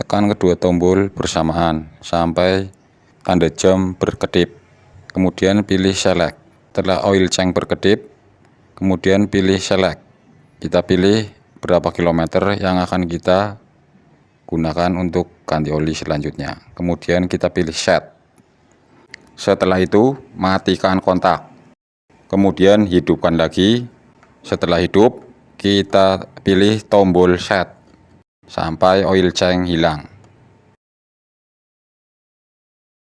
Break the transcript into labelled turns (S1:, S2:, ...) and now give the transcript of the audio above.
S1: Tekan kedua tombol bersamaan sampai tanda jam berkedip. Kemudian pilih select. Setelah oil change berkedip, kemudian pilih select. Kita pilih berapa kilometer yang akan kita gunakan untuk ganti oli selanjutnya. Kemudian kita pilih set. Setelah itu matikan kontak. Kemudian hidupkan lagi. Setelah hidup, kita pilih tombol set sampai oil change hilang.